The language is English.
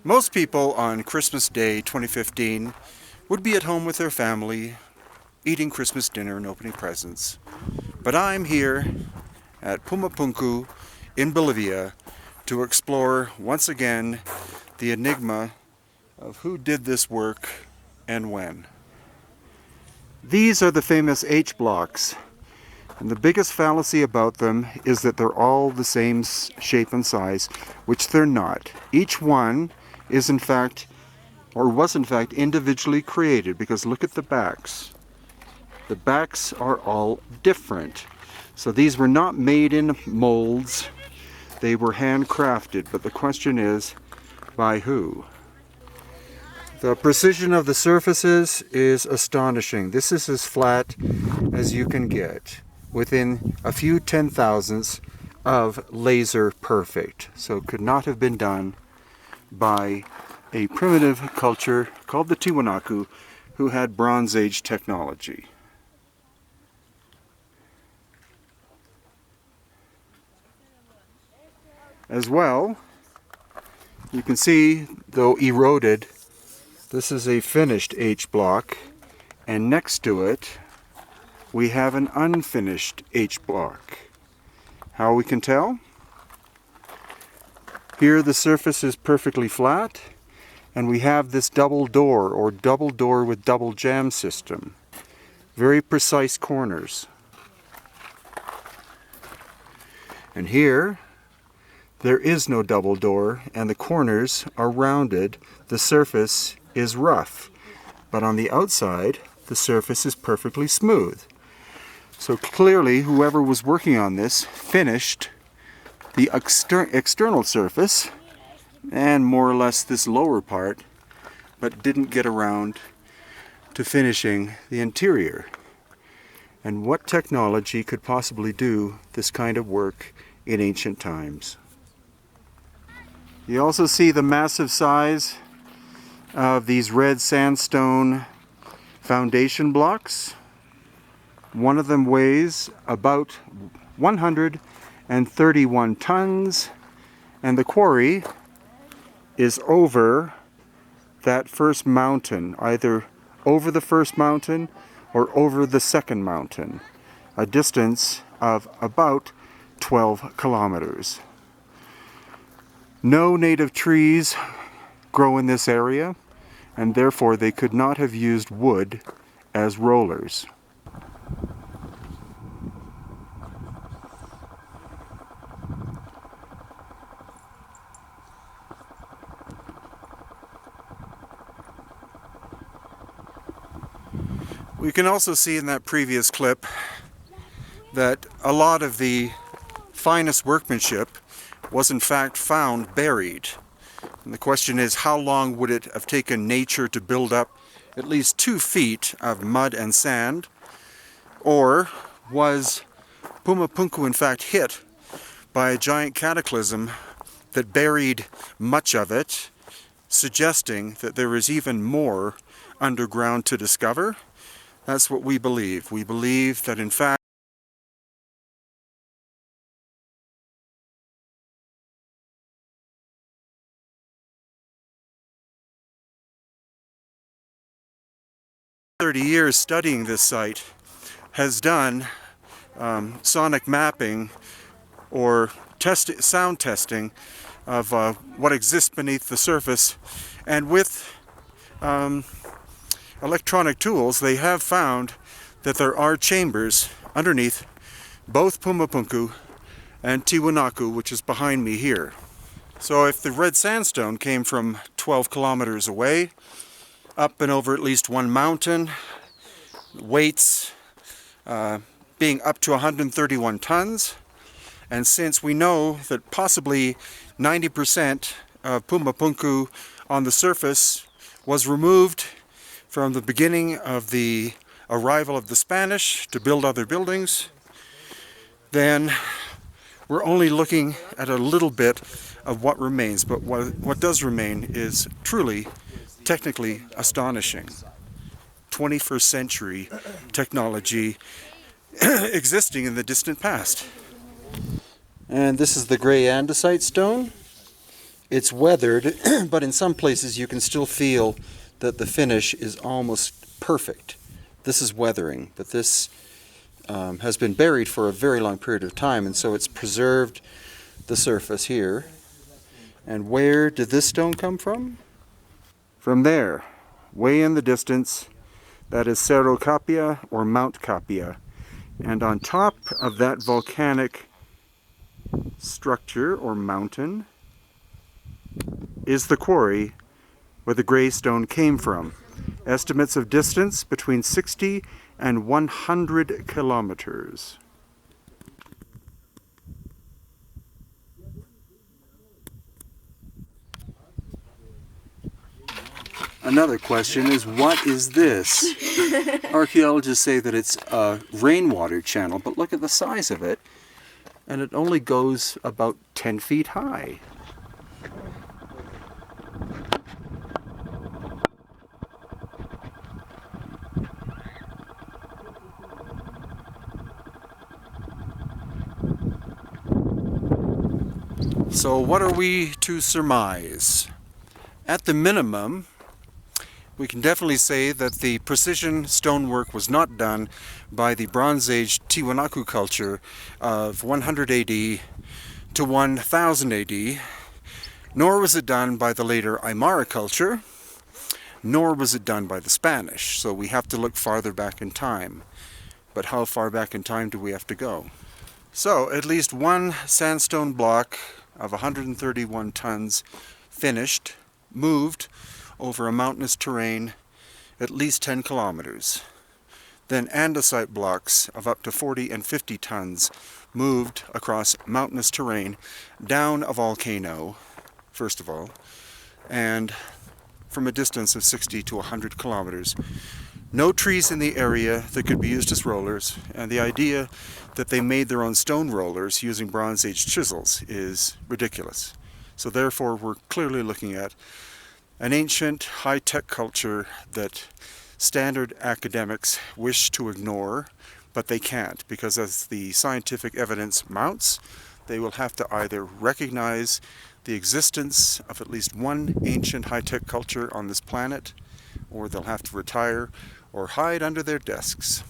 Most people on Christmas Day 2015 would be at home with their family, eating Christmas dinner and opening presents. But I'm here at Puma Punku in Bolivia to explore once again the enigma of who did this work and when. These are the famous H blocks, and the biggest fallacy about them is that they're all the same shape and size, which they're not. Each one is in fact, or was in fact, individually created, because look at the backs. The backs are all different. So these were not made in molds, they were handcrafted, but the question is, by who? The precision of the surfaces is astonishing. This is as flat as you can get, within a few 10,000ths of laser perfect. So it could not have been done by a primitive culture called the Tiwanaku, who had Bronze Age technology. As well, you can see, though eroded, this is a finished H block, and next to it we have an unfinished H block. How we can tell? Here the surface is perfectly flat, and we have this double door, or double door with double jamb system. Very precise corners. And here, there is no double door, and the corners are rounded. The surface is rough, but on the outside, the surface is perfectly smooth. So clearly, whoever was working on this finished the external surface and more or less this lower part, but didn't get around to finishing the interior. And what technology could possibly do this kind of work in ancient times? You also see the massive size of these red sandstone foundation blocks. One of them weighs about 131 tons, and the quarry is over that first mountain, either over the first mountain or over the second mountain, a distance of about 12 kilometers. No native trees grow in this area, and therefore they could not have used wood as rollers. We can also see in that previous clip that a lot of the finest workmanship was in fact found buried. And the question is, how long would it have taken nature to build up at least 2 feet of mud and sand? Or was Puma Punku in fact hit by a giant cataclysm that buried much of it, suggesting that there is even more underground to discover? That's what we believe. We believe that in fact years studying this site has done sonic mapping or sound testing of what exists beneath the surface, and with electronic tools they have found that there are chambers underneath both Puma Punku and Tiwanaku, which is behind me here. So if the red sandstone came from 12 kilometers away, up and over at least one mountain, weights being up to 131 tons, and since we know that possibly 90% of Puma Punku on the surface was removed from the beginning of the arrival of the Spanish to build other buildings, then we're only looking at a little bit of what remains. But what does remain is truly technically astonishing. 21st century technology existing in the distant past. And this is the gray andesite stone. It's weathered, but in some places you can still feel that the finish is almost perfect. This is weathering, but this has been buried for a very long period of time, and so it's preserved the surface here. And where did this stone come from? From there, way in the distance, that is Cerro Capia or Mount Capia. And on top of that volcanic structure or mountain is the quarry where the gray stone came from. Estimates of distance between 60 and 100 kilometers. Another question is, what is this? Archaeologists say that it's a rainwater channel, but look at the size of it, and it only goes about 10 feet high. So what are we to surmise? At the minimum, we can definitely say that the precision stonework was not done by the Bronze Age Tiwanaku culture of 100 AD to 1000 AD, nor was it done by the later Aymara culture, nor was it done by the Spanish. So we have to look farther back in time. But how far back in time do we have to go? So at least one sandstone block of 131 tons finished, moved over a mountainous terrain at least 10 kilometers. Then andesite blocks of up to 40 and 50 tons moved across mountainous terrain down a volcano, first of all, and from a distance of 60 to 100 kilometers. No trees in the area that could be used as rollers, and the idea that they made their own stone rollers using Bronze Age chisels is ridiculous. So therefore we're clearly looking at an ancient high-tech culture that standard academics wish to ignore, but they can't, because as the scientific evidence mounts, they will have to either recognize the existence of at least one ancient high-tech culture on this planet, or they'll have to retire or hide under their desks.